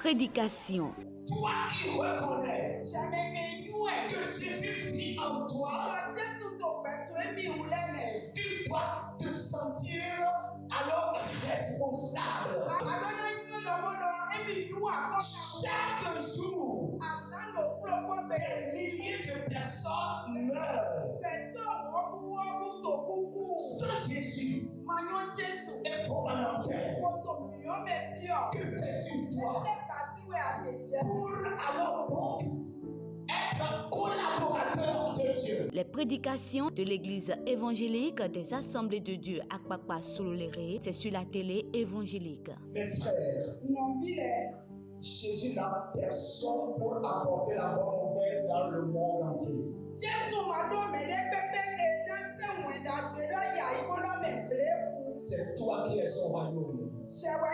prédication. Toi qui reconnais que Jésus vit en toi, tu dois te sentir alors responsable. Chaque jour, des milliers de personnes meurent. Sans Jésus, elles vont en enfer. Que fais-tu toi pour alors donc être collaborateur de Dieu? Les prédications de l'église évangélique des Assemblées de Dieu à Akpakpa Sololéré, c'est sur la télé évangélique. Mes frères, Jésus n'a personne pour apporter la bonne nouvelle dans le monde entier. C'est toi qui es son royaume. C'est toi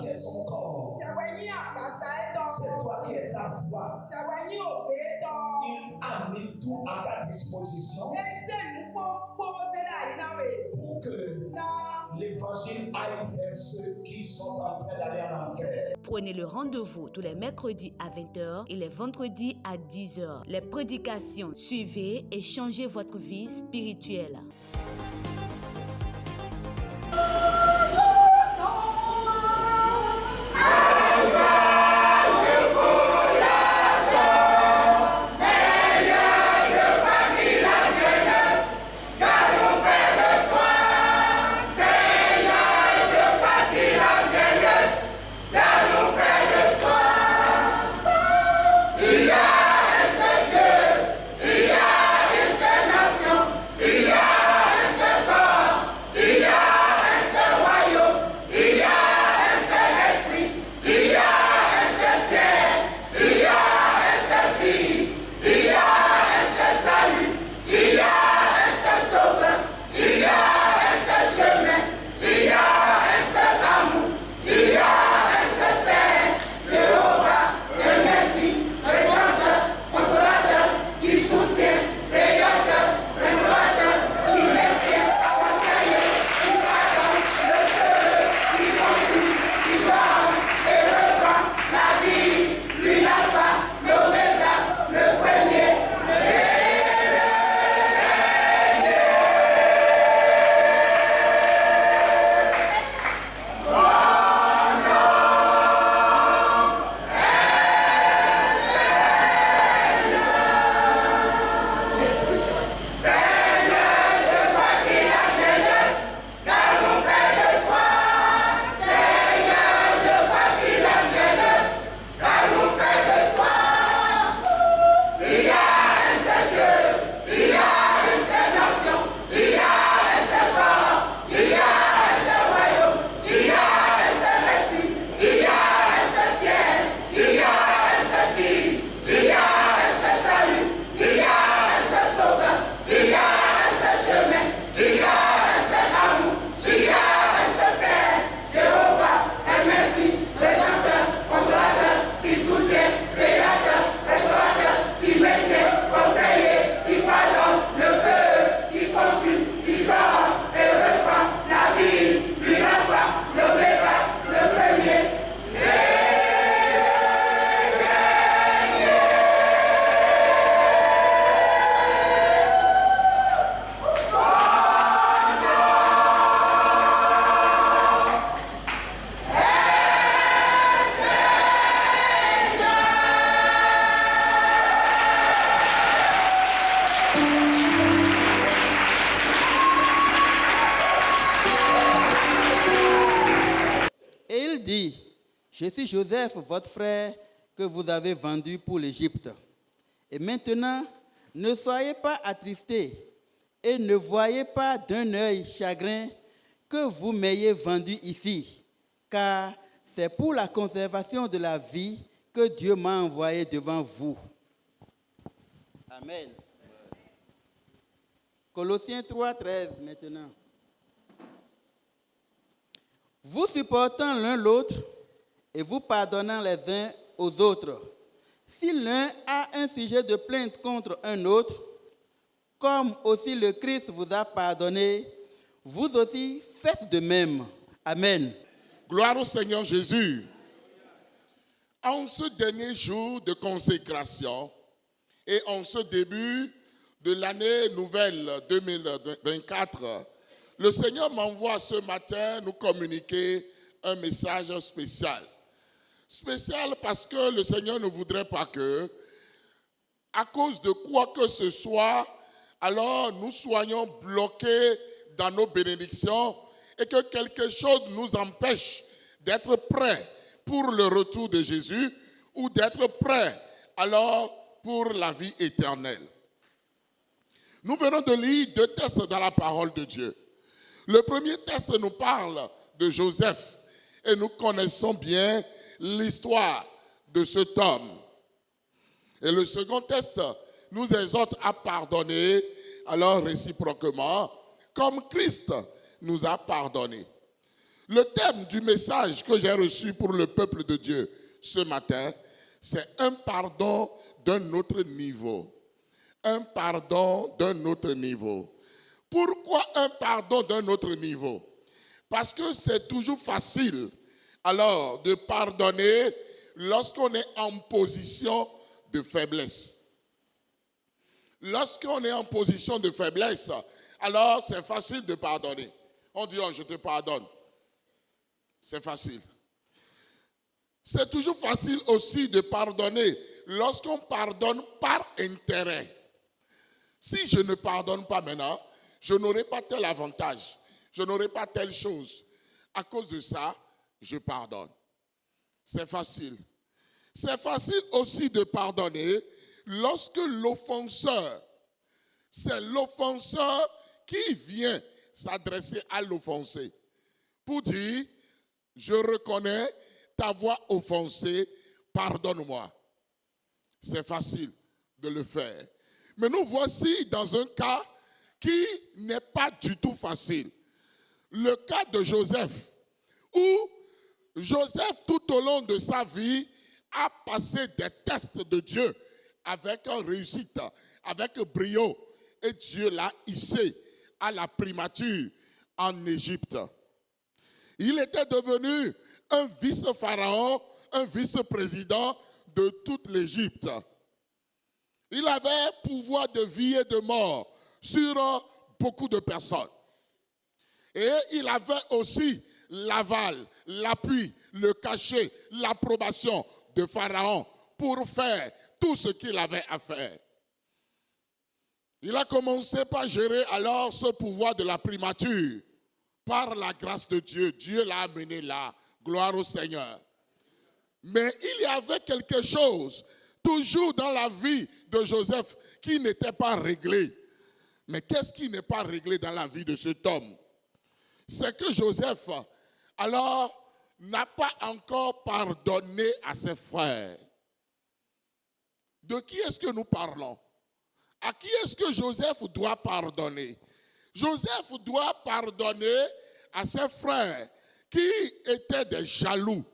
qui es son corps. C'est toi qui es sa foi. Il a mis tout à ta disposition pour que l'évangile aille vers ceux qui sont en train d'aller en enfer. Prenez le rendez-vous tous les mercredis à 20h et les vendredis à 10h. Les prédications, suivez et changez votre vie spirituelle. Je suis Joseph, votre frère, que vous avez vendu pour l'Égypte. Et maintenant, ne soyez pas attristés et ne voyez pas d'un œil chagrin que vous m'ayez vendu ici, car c'est pour la conservation de la vie que Dieu m'a envoyé devant vous. Amen. Colossiens 3:13 maintenant. Vous supportant l'un l'autre et vous pardonnant les uns aux autres. Si l'un a un sujet de plainte contre un autre, comme aussi le Christ vous a pardonné, vous aussi faites de même. Amen. Gloire au Seigneur Jésus. En ce dernier jour de consécration et en ce début de l'année nouvelle 2024, le Seigneur m'envoie ce matin nous communiquer un message spécial. Spécial parce que le Seigneur ne voudrait pas que, à cause de quoi que ce soit, alors nous soyons bloqués dans nos bénédictions et que quelque chose nous empêche d'être prêts pour le retour de Jésus ou d'être prêts alors pour la vie éternelle. Nous venons de lire 2 textes dans la parole de Dieu. Le premier texte nous parle de Joseph et nous connaissons bien l'histoire de cet homme. Et le second texte nous exhorte à pardonner alors réciproquement comme Christ nous a pardonné. Le thème du message que j'ai reçu pour le peuple de Dieu ce matin, c'est un pardon d'un autre niveau. Un pardon d'un autre niveau. Pourquoi un pardon d'un autre niveau? Parce que c'est toujours facile alors de pardonner lorsqu'on est en position de faiblesse. Lorsqu'on est en position de faiblesse, alors c'est facile de pardonner. On dit, oh, je te pardonne. C'est facile. C'est toujours facile aussi de pardonner lorsqu'on pardonne par intérêt. Si je ne pardonne pas maintenant, je n'aurai pas tel avantage, je n'aurai pas telle chose. À cause de ça, je pardonne. C'est facile. C'est facile aussi de pardonner lorsque l'offenseur, c'est l'offenseur qui vient s'adresser à l'offensé pour dire, je reconnais t'avoir offensé, pardonne-moi. C'est facile de le faire. Mais nous voici dans un cas qui n'est pas du tout facile. Le cas de Joseph, où Joseph, tout au long de sa vie, a passé des tests de Dieu avec réussite, avec brio. Et Dieu l'a hissé à la primature en Égypte. Il était devenu un vice-pharaon, un vice-président de toute l'Égypte. Il avait pouvoir de vie et de mort sur beaucoup de personnes. Et il avait aussi l'aval, l'appui, le cachet, l'approbation de Pharaon pour faire tout ce qu'il avait à faire. Il a commencé par gérer alors ce pouvoir de la primature. Par la grâce de Dieu, Dieu l'a amené là. Gloire au Seigneur. Mais il y avait quelque chose, toujours dans la vie de Joseph, qui n'était pas réglé. Mais qu'est-ce qui n'est pas réglé dans la vie de cet homme? C'est que Joseph, alors, n'a pas encore pardonné à ses frères. De qui est-ce que nous parlons? À qui est-ce que Joseph doit pardonner? Joseph doit pardonner à ses frères qui étaient des jaloux.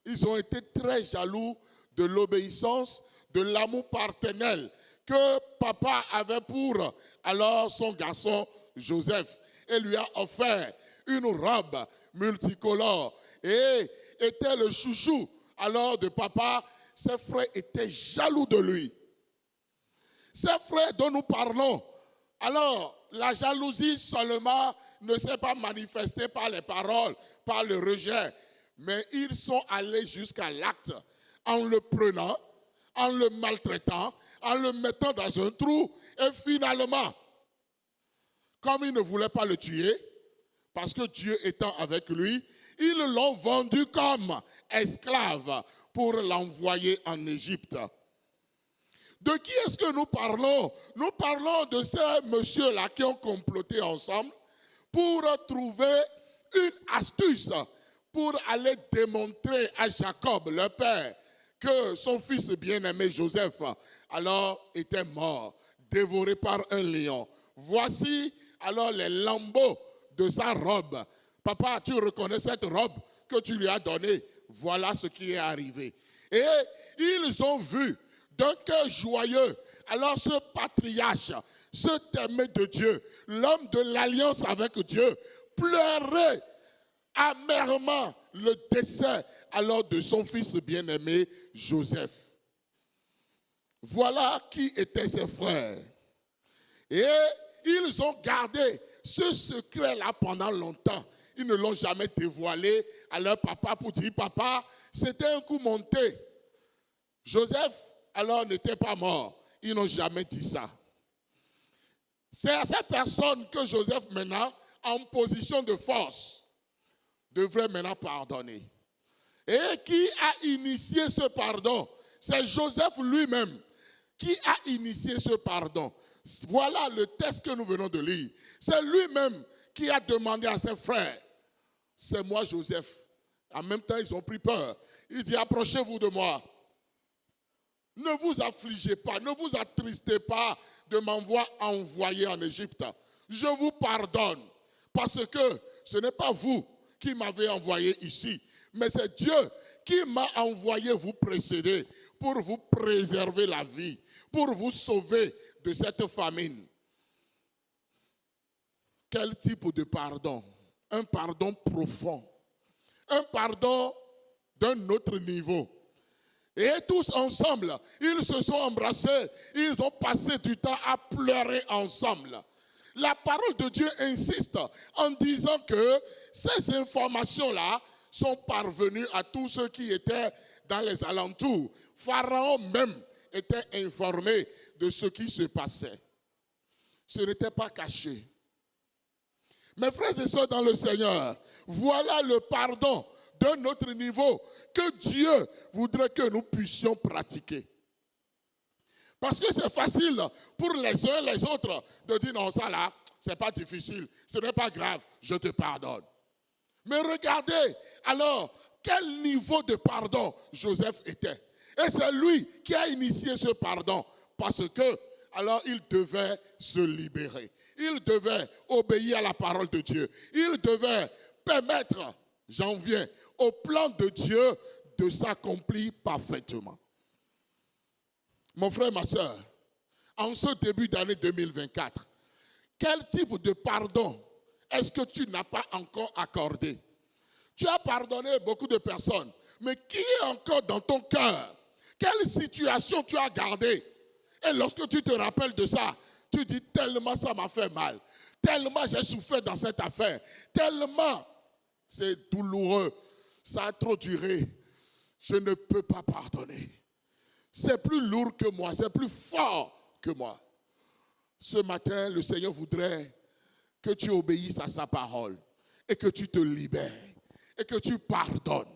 Ils ont été très jaloux de l'obéissance, de l'amour paternel que papa avait pour alors son garçon Joseph et lui a offert une robe multicolore et était le chouchou alors de papa. Ses frères étaient jaloux de lui. Ces frères dont nous parlons, alors la jalousie seulement ne s'est pas manifestée par les paroles, par le rejet, mais ils sont allés jusqu'à l'acte en le prenant, en le maltraitant, en le mettant dans un trou et finalement, comme ils ne voulaient pas le tuer, parce que Dieu étant avec lui, ils l'ont vendu comme esclave pour l'envoyer en Égypte. De qui est-ce que nous parlons? Nous parlons de ces messieurs-là qui ont comploté ensemble pour trouver une astuce pour aller démontrer à Jacob, leur père, que son fils bien-aimé Joseph, alors était mort, dévoré par un lion. Voici alors les lambeaux de sa robe. Papa, tu reconnais cette robe que tu lui as donnée? Voilà ce qui est arrivé. Et ils ont vu d'un cœur joyeux, alors ce patriarche, cet aimé de Dieu, l'homme de l'alliance avec Dieu, pleurait amèrement le décès alors de son fils bien-aimé Joseph. Voilà qui étaient ses frères. Et ils ont gardé ce secret-là pendant longtemps. Ils ne l'ont jamais dévoilé à leur papa pour dire, papa, c'était un coup monté. Joseph, alors, n'était pas mort. Ils n'ont jamais dit ça. C'est à cette personne que Joseph, maintenant, en position de force, devrait maintenant pardonner. Et qui a initié ce pardon? C'est Joseph lui-même qui a initié ce pardon. Voilà le texte que nous venons de lire. C'est lui-même qui a demandé à ses frères, c'est moi Joseph. En même temps, ils ont pris peur. Il dit, approchez-vous de moi. Ne vous affligez pas, ne vous attristez pas de m'envoyer envoyer en Égypte. Je vous pardonne parce que ce n'est pas vous qui m'avez envoyé ici, mais c'est Dieu qui m'a envoyé vous précéder pour vous préserver la vie, pour vous sauver de cette famine. Quel type de pardon? Un pardon profond, un pardon d'un autre niveau. Et tous ensemble, ils se sont embrassés, ils ont passé du temps à pleurer ensemble. La parole de Dieu insiste en disant que ces informations-là sont parvenues à tous ceux qui étaient dans les alentours. Pharaon même était informé de ce qui se passait. Ce n'était pas caché. Mes frères et sœurs dans le Seigneur, voilà le pardon d'un autre niveau que Dieu voudrait que nous puissions pratiquer. Parce que c'est facile pour les uns et les autres de dire non, ça là, c'est pas difficile, ce n'est pas grave, je te pardonne. Mais regardez, alors, quel niveau de pardon Joseph était. Et c'est lui qui a initié ce pardon parce que, alors, il devait se libérer. Il devait obéir à la parole de Dieu. Il devait permettre, j'en viens, au plan de Dieu de s'accomplir parfaitement. Mon frère, ma soeur, en ce début d'année 2024, quel type de pardon est-ce que tu n'as pas encore accordé? Tu as pardonné beaucoup de personnes, mais qui est encore dans ton cœur? Quelle situation tu as gardée? Et lorsque tu te rappelles de ça, tu dis tellement ça m'a fait mal, tellement j'ai souffert dans cette affaire, tellement c'est douloureux, ça a trop duré, je ne peux pas pardonner. C'est plus lourd que moi, c'est plus fort que moi. Ce matin, le Seigneur voudrait que tu obéisses à sa parole et que tu te libères et que tu pardonnes.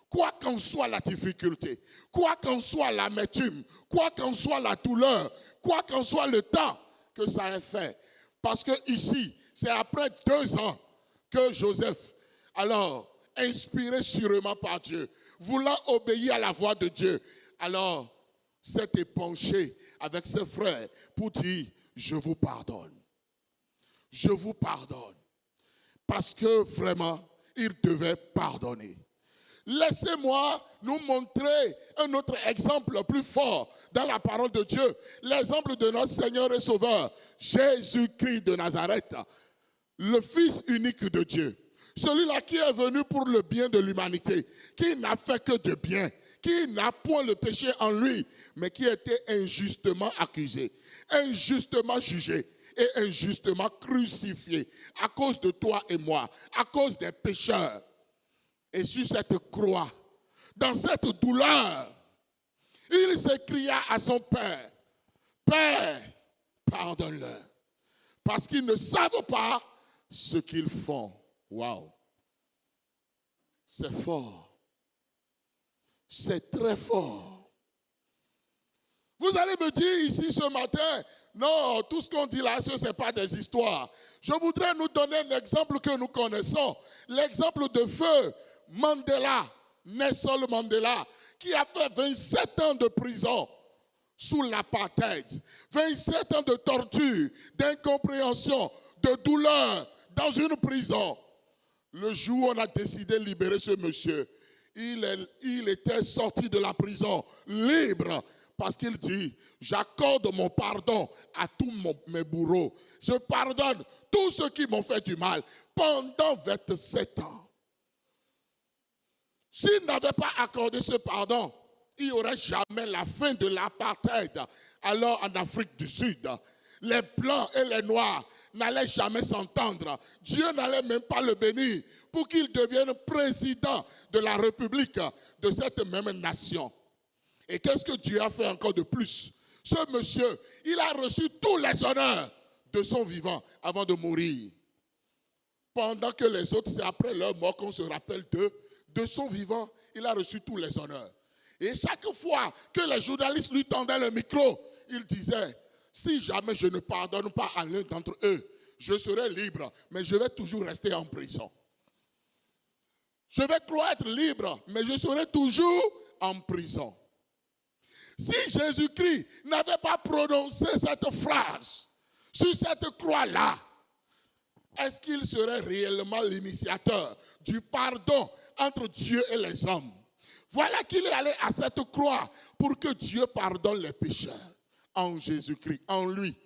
Quoi qu'en soit la difficulté, quoi qu'en soit l'amertume, quoi qu'en soit la douleur, quoi qu'en soit le temps que ça ait fait. Parce que ici, c'est après 2 ans que Joseph, alors, inspiré sûrement par Dieu, voulant obéir à la voix de Dieu, alors, s'est épanché avec ses frères pour dire, je vous pardonne. Je vous pardonne. Parce que vraiment, il devait pardonner. Laissez-moi nous montrer un autre exemple plus fort dans la parole de Dieu. L'exemple de notre Seigneur et Sauveur, Jésus-Christ de Nazareth, le Fils unique de Dieu. Celui-là qui est venu pour le bien de l'humanité, qui n'a fait que de bien, qui n'a point le péché en lui, mais qui était injustement accusé, injustement jugé et injustement crucifié à cause de toi et moi, à cause des pécheurs. Et sur cette croix, dans cette douleur, il s'écria à son Père, « Père, pardonne-leur, parce qu'ils ne savent pas ce qu'ils font. » Waouh! C'est fort. C'est très fort. Vous allez me dire ici ce matin, non, tout ce qu'on dit là, ce n'est pas des histoires. Je voudrais nous donner un exemple que nous connaissons. L'exemple de feu Mandela, Nelson Mandela, qui a fait 27 ans de prison sous l'apartheid, 27 ans de torture, d'incompréhension, de douleur dans une prison. Le jour où on a décidé de libérer ce monsieur, il était sorti de la prison libre parce qu'il dit, j'accorde mon pardon à tous mes bourreaux. Je pardonne tous ceux qui m'ont fait du mal pendant 27 ans. S'il n'avait pas accordé ce pardon, il n'y aurait jamais la fin de l'apartheid. Alors en Afrique du Sud, les blancs et les noirs n'allaient jamais s'entendre. Dieu n'allait même pas le bénir pour qu'il devienne président de la République de cette même nation. Et qu'est-ce que Dieu a fait encore de plus? Ce monsieur, il a reçu tous les honneurs de son vivant avant de mourir. Pendant que les autres, c'est après leur mort qu'on se rappelle d'eux. De son vivant, il a reçu tous les honneurs. Et chaque fois que les journalistes lui tendaient le micro, il disait, si jamais je ne pardonne pas à l'un d'entre eux, je serai libre, mais je vais toujours rester en prison. Je vais croire être libre, mais je serai toujours en prison. Si Jésus-Christ n'avait pas prononcé cette phrase sur cette croix-là, est-ce qu'il serait réellement l'initiateur du pardon entre Dieu et les hommes? Voilà qu'il est allé à cette croix pour que Dieu pardonne les pécheurs en Jésus-Christ, en lui.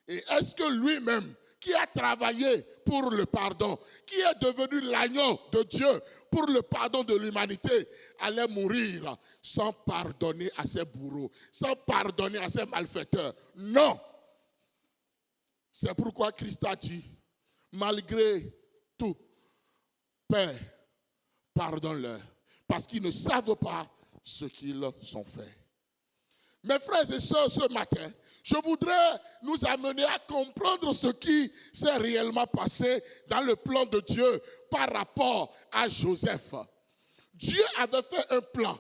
Et est-ce que lui-même, qui a travaillé pour le pardon, qui est devenu l'agneau de Dieu pour le pardon de l'humanité, allait mourir sans pardonner à ses bourreaux, sans pardonner à ses malfaiteurs? Non. C'est pourquoi Christ a dit, malgré tout, Père, pardonne-leur, parce qu'ils ne savent pas ce qu'ils ont fait. Mes frères et sœurs, ce matin, je voudrais nous amener à comprendre ce qui s'est réellement passé dans le plan de Dieu par rapport à Joseph. Dieu avait fait un plan.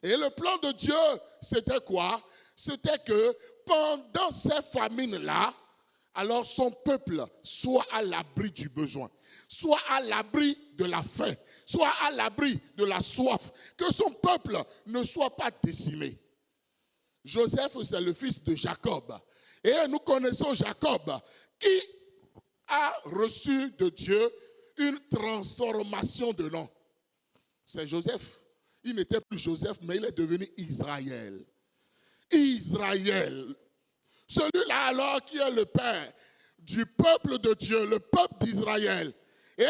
Et le plan de Dieu, c'était quoi? C'était que pendant ces famines-là, alors son peuple soit à l'abri du besoin, soit à l'abri de la faim, soit à l'abri de la soif, que son peuple ne soit pas décimé. Joseph, c'est le fils de Jacob. Et nous connaissons Jacob qui a reçu de Dieu une transformation de nom. C'est Joseph. Il n'était plus Joseph, mais il est devenu Israël. Israël. Celui-là alors qui est le père du peuple de Dieu, le peuple d'Israël. Et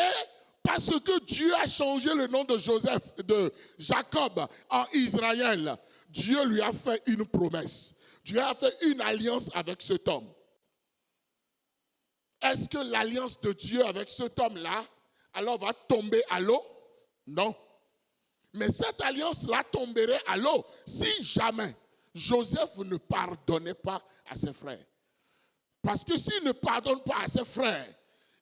parce que Dieu a changé le nom de Joseph, de Jacob en Israël, Dieu lui a fait une promesse. Dieu a fait une alliance avec cet homme. Est-ce que l'alliance de Dieu avec cet homme-là, alors va tomber à l'eau? Non. Mais cette alliance-là tomberait à l'eau si jamais Joseph ne pardonnait pas à ses frères. Parce que s'il ne pardonne pas à ses frères,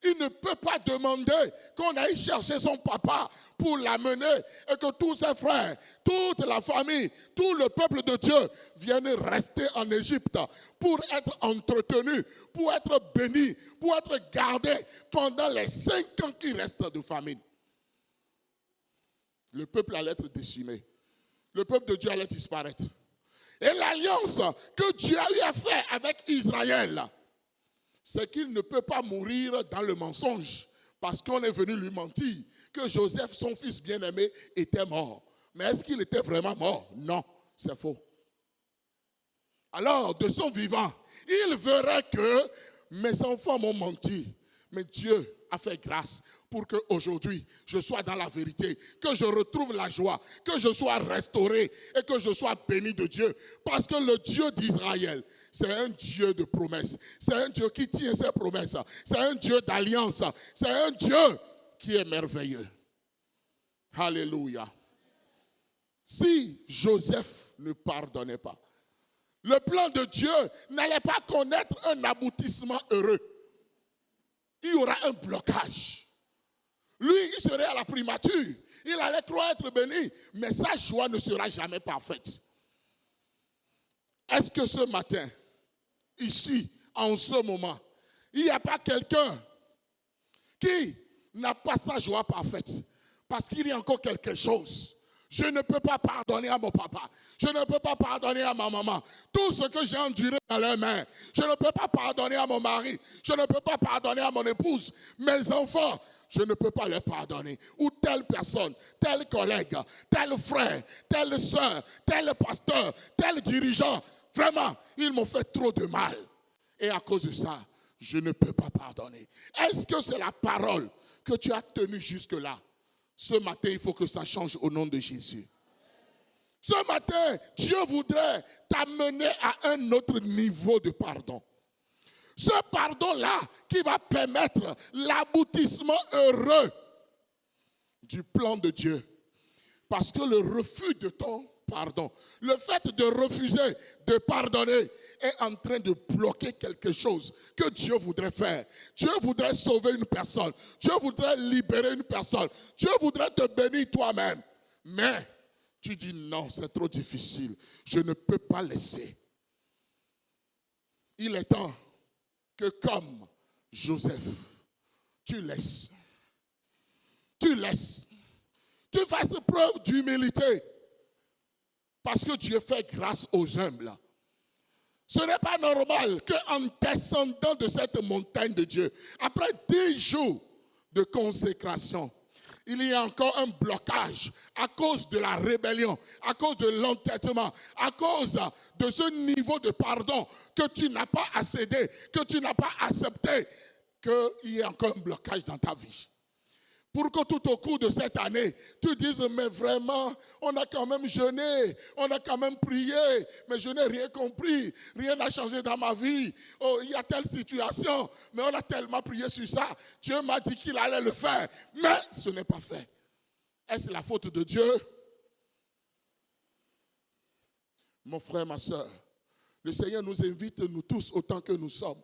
il ne peut pas demander qu'on aille chercher son papa pour l'amener et que tous ses frères, toute la famille, tout le peuple de Dieu viennent rester en Égypte pour être entretenus, pour être bénis, pour être gardés pendant les 5 ans qui restent de famine. Le peuple allait être décimé. Le peuple de Dieu allait disparaître. Et l'alliance que Dieu a eu à faire avec Israël, c'est qu'il ne peut pas mourir dans le mensonge parce qu'on est venu lui mentir que Joseph, son fils bien-aimé, était mort. Mais est-ce qu'il était vraiment mort? Non, c'est faux. Alors, de son vivant, il verrait que mes enfants m'ont menti, mais Dieu a fait grâce pour qu'aujourd'hui, je sois dans la vérité, que je retrouve la joie, que je sois restauré et que je sois béni de Dieu. Parce que le Dieu d'Israël, c'est un Dieu de promesses. C'est un Dieu qui tient ses promesses. C'est un Dieu d'alliance. C'est un Dieu qui est merveilleux. Alléluia. Si Joseph ne pardonnait pas, le plan de Dieu n'allait pas connaître un aboutissement heureux. Il y aura un blocage. Lui, il serait à la primature. Il allait croire être béni, mais sa joie ne sera jamais parfaite. Est-ce que ce matin, ici, en ce moment, il n'y a pas quelqu'un qui n'a pas sa joie parfaite? Parce qu'il y a encore quelque chose. Je ne peux pas pardonner à mon papa. Je ne peux pas pardonner à ma maman. Tout ce que j'ai enduré dans leurs mains. Je ne peux pas pardonner à mon mari. Je ne peux pas pardonner à mon épouse. Mes enfants, je ne peux pas les pardonner. Ou telle personne, tel collègue, tel frère, telle soeur, tel pasteur, tel dirigeant. Vraiment, ils m'ont fait trop de mal. Et à cause de ça, je ne peux pas pardonner. Est-ce que c'est la parole que tu as tenue jusque-là? Ce matin, il faut que ça change au nom de Jésus. Ce matin, Dieu voudrait t'amener à un autre niveau de pardon. Ce pardon-là qui va permettre l'aboutissement heureux du plan de Dieu. Parce que le refus de ton pardon, le fait de refuser de pardonner est en train de bloquer quelque chose que Dieu voudrait faire. Dieu voudrait sauver une personne. Dieu voudrait libérer une personne. Dieu voudrait te bénir toi-même. Mais tu dis non, c'est trop difficile. Je ne peux pas laisser. Il est temps que comme Joseph, tu laisses. Tu laisses. Tu fasses preuve d'humilité. Parce que Dieu fait grâce aux humbles. Ce n'est pas normal qu'en descendant de cette montagne de Dieu, après 10 jours de consécration, il y a encore un blocage à cause de la rébellion, à cause de l'entêtement, à cause de ce niveau de pardon que tu n'as pas accédé, que tu n'as pas accepté, qu'il y ait encore un blocage dans ta vie. Pour que tout au cours de cette année, tu dises, mais vraiment, on a quand même jeûné, on a quand même prié, mais je n'ai rien compris, rien n'a changé dans ma vie. Oh, il y a telle situation, mais on a tellement prié sur ça. Dieu m'a dit qu'il allait le faire, mais ce n'est pas fait. Est-ce la faute de Dieu? Mon frère, ma soeur, le Seigneur nous invite, nous tous, autant que nous sommes,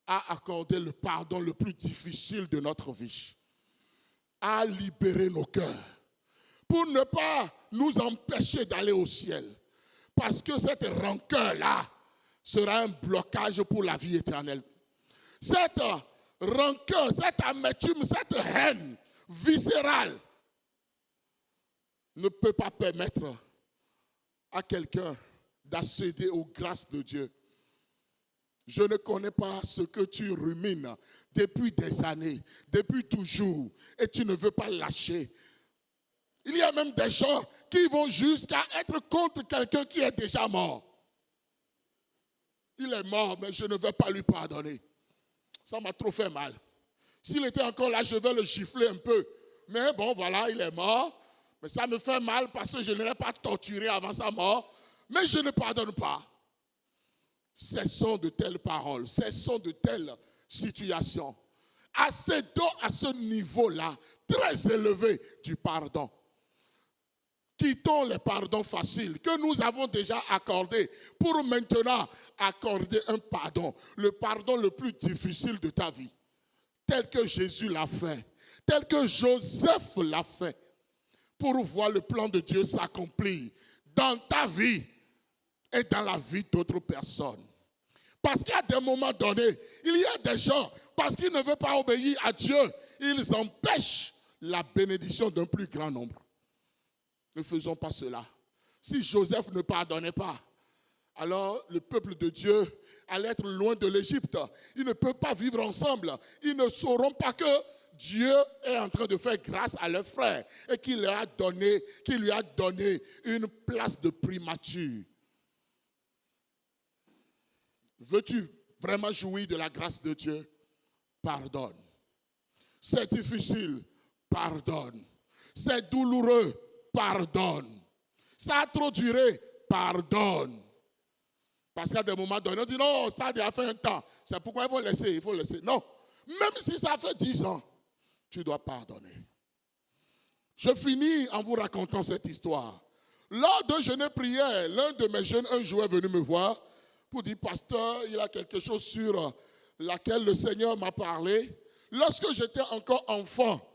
à accorder le pardon le plus difficile de notre vie. À libérer nos cœurs pour ne pas nous empêcher d'aller au ciel. Parce que cette rancœur-là sera un blocage pour la vie éternelle. Cette rancœur, cette amertume, cette haine viscérale ne peut pas permettre à quelqu'un d'accéder aux grâces de Dieu. Je ne connais pas ce que tu rumines depuis des années, depuis toujours, et tu ne veux pas lâcher. Il y a même des gens qui vont jusqu'à être contre quelqu'un qui est déjà mort. Il est mort, mais je ne vais pas lui pardonner. Ça m'a trop fait mal. S'il était encore là, je vais le gifler un peu. Mais bon, voilà, il est mort. Mais ça me fait mal parce que je ne l'ai pas torturé avant sa mort. Mais je ne pardonne pas. Cessons de telles paroles, cessons de telles situations. Accédons à ce niveau-là, très élevé du pardon. Quittons les pardons faciles que nous avons déjà accordés pour maintenant accorder un pardon, le pardon le plus difficile de ta vie, tel que Jésus l'a fait, tel que Joseph l'a fait, pour voir le plan de Dieu s'accomplir dans ta vie et dans la vie d'autres personnes. Parce qu'à des moments donnés, il y a des gens, parce qu'ils ne veulent pas obéir à Dieu, ils empêchent la bénédiction d'un plus grand nombre. Ne faisons pas cela. Si Joseph ne pardonnait pas, alors le peuple de Dieu allait être loin de l'Égypte. Ils ne peuvent pas vivre ensemble. Ils ne sauront pas que Dieu est en train de faire grâce à leurs frères et qu'il lui a donné une place de primature. Veux-tu vraiment jouir de la grâce de Dieu? Pardonne. C'est difficile, pardonne. C'est douloureux, pardonne. Ça a trop duré, pardonne. Parce qu'à des moments donnés, on dit non, ça a déjà fait un temps. C'est pourquoi il faut laisser. Non, même si ça fait 10 ans, tu dois pardonner. Je finis en vous racontant cette histoire. Lors d'un jeûne prière, l'un de mes jeunes un jour est venu me voir pour dire, pasteur, il y a quelque chose sur laquelle le Seigneur m'a parlé. Lorsque j'étais encore enfant,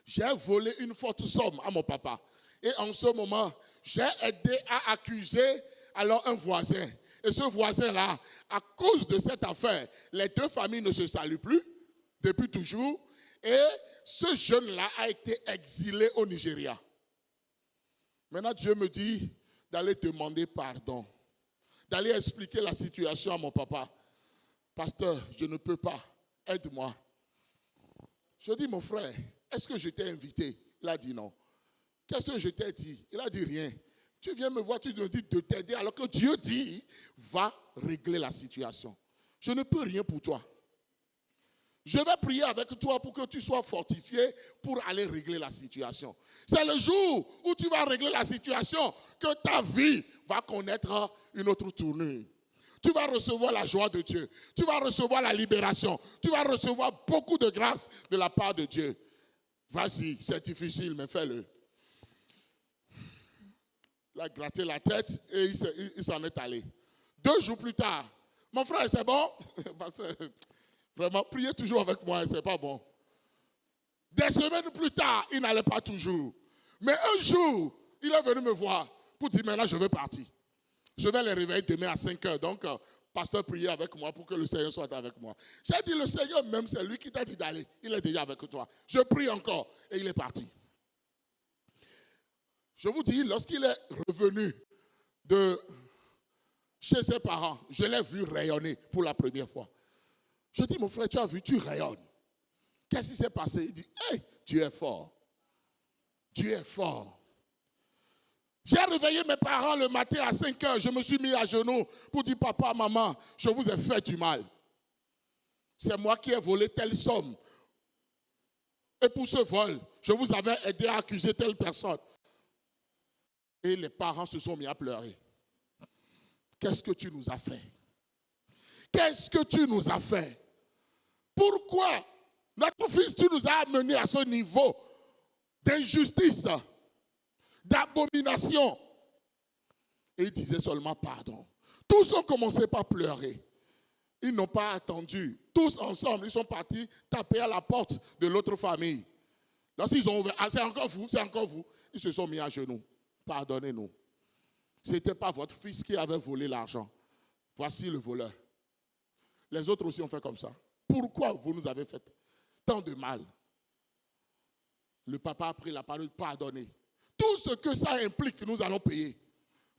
j'ai volé une forte somme à mon papa. Et en ce moment, j'ai aidé à accuser alors un voisin. Et ce voisin-là, à cause de cette affaire, les deux familles ne se saluent plus depuis toujours. Et ce jeune-là a été exilé au Nigeria. Maintenant, Dieu me dit d'aller demander pardon, d'aller expliquer la situation à mon papa. Pasteur, je ne peux pas, aide-moi. Je dis, mon frère, est-ce que je t'ai invité? Il a dit non. Qu'est-ce que je t'ai dit? Il a dit rien. Tu viens me voir, tu me dis de t'aider alors que Dieu dit, va régler la situation. Je ne peux rien pour toi. Je vais prier avec toi pour que tu sois fortifié pour aller régler la situation. C'est le jour où tu vas régler la situation que ta vie va connaître une autre tournure. Tu vas recevoir la joie de Dieu. Tu vas recevoir la libération. Tu vas recevoir beaucoup de grâce de la part de Dieu. Vas-y, c'est difficile, mais fais-le. Il a gratté la tête et il s'en est allé. 2 jours plus tard, mon frère, c'est bon? Vraiment, priez toujours avec moi, c'est pas bon. Des semaines plus tard, il n'allait pas toujours. Mais un jour, il est venu me voir pour dire, maintenant je vais partir. Je vais les réveiller demain à 5 heures. Donc, pasteur, priez avec moi pour que le Seigneur soit avec moi. J'ai dit, le Seigneur même, c'est lui qui t'a dit d'aller. Il est déjà avec toi. Je prie encore et il est parti. Je vous dis, lorsqu'il est revenu de chez ses parents, je l'ai vu rayonner pour la première fois. Je dis, mon frère, tu as vu, tu rayonnes. Qu'est-ce qui s'est passé? Il dit, hey, Dieu est fort. Dieu est fort. J'ai réveillé mes parents le matin à 5 heures. Je me suis mis à genoux pour dire, papa, maman, je vous ai fait du mal. C'est moi qui ai volé telle somme. Et pour ce vol, je vous avais aidé à accuser telle personne. Et les parents se sont mis à pleurer. Qu'est-ce que tu nous as fait? Qu'est-ce que tu nous as fait? Pourquoi notre fils, tu nous as amenés à ce niveau d'injustice, d'abomination? Et il disait seulement pardon. Tous ont commencé par pleurer. Ils n'ont pas attendu. Tous ensemble, ils sont partis taper à la porte de l'autre famille. Lorsqu'ils ont ouvert, c'est encore vous, c'est encore vous. Ils se sont mis à genoux. Pardonnez-nous. Ce n'était pas votre fils qui avait volé l'argent. Voici le voleur. Les autres aussi ont fait comme ça. Pourquoi vous nous avez fait tant de mal? Le papa a pris la parole, pardonnez. Tout ce que ça implique, nous allons payer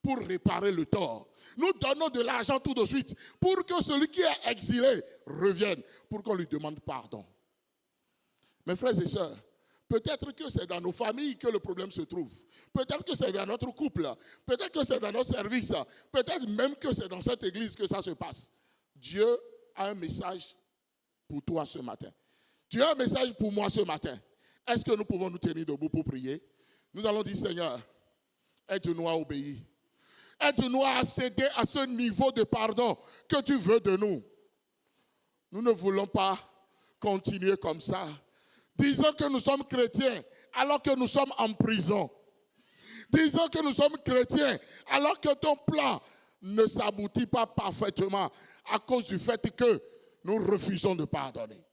pour réparer le tort. Nous donnons de l'argent tout de suite pour que celui qui est exilé revienne, pour qu'on lui demande pardon. Mes frères et sœurs, peut-être que c'est dans nos familles que le problème se trouve. Peut-être que c'est dans notre couple. Peut-être que c'est dans nos services. Peut-être même que c'est dans cette église que ça se passe. Dieu a un message pour toi ce matin. Dieu a un message pour moi ce matin. Est-ce que nous pouvons nous tenir debout pour prier? Nous allons dire, Seigneur, aide-nous à obéir. Aide-nous à céder à ce niveau de pardon que tu veux de nous. Nous ne voulons pas continuer comme ça. Disons que nous sommes chrétiens alors que nous sommes en prison. Disons que nous sommes chrétiens alors que ton plan ne s'aboutit pas parfaitement à cause du fait que nous refusons de pardonner.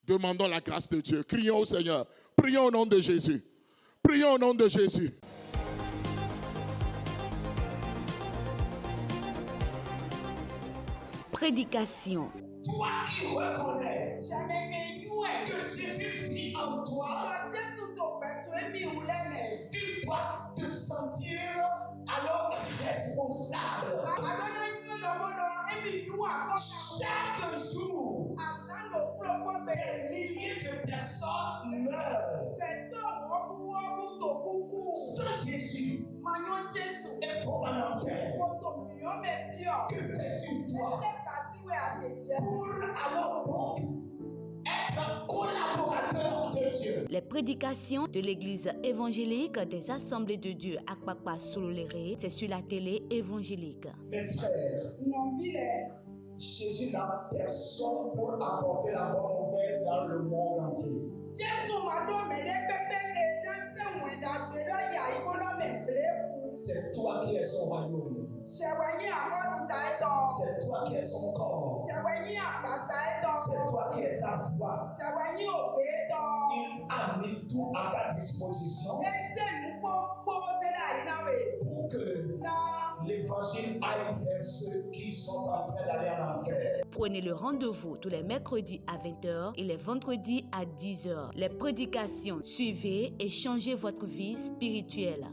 Demandons la grâce de Dieu. Crions au Seigneur. Prions au nom de Jésus. Prions au nom de Jésus. Prédication. Toi qui reconnais que Jésus vit en toi, tu dois te sentir alors responsable. Chaque jour, des milliers de personnes meurent. Sans Jésus, elles vont en enfer. Que fais-tu toi pour alors donc être collaborateur de Dieu? Les prédications de l'église évangélique des Assemblées de Dieu à Akpakpa Sololéré, c'est sur la télé évangélique. Mes frères, Jésus n'a personne pour apporter la bonne nouvelle dans le monde entier. C'est toi qui es son royaume. C'est toi qui es son corps. C'est toi qui es sa voix. Il a mis tout à ta disposition pour que l'évangile aille vers ceux qui sont en train d'aller en enfer. Prenez le rendez-vous tous les mercredis à 20h et les vendredis à 10h. Les prédications, suivez et changez votre vie spirituelle.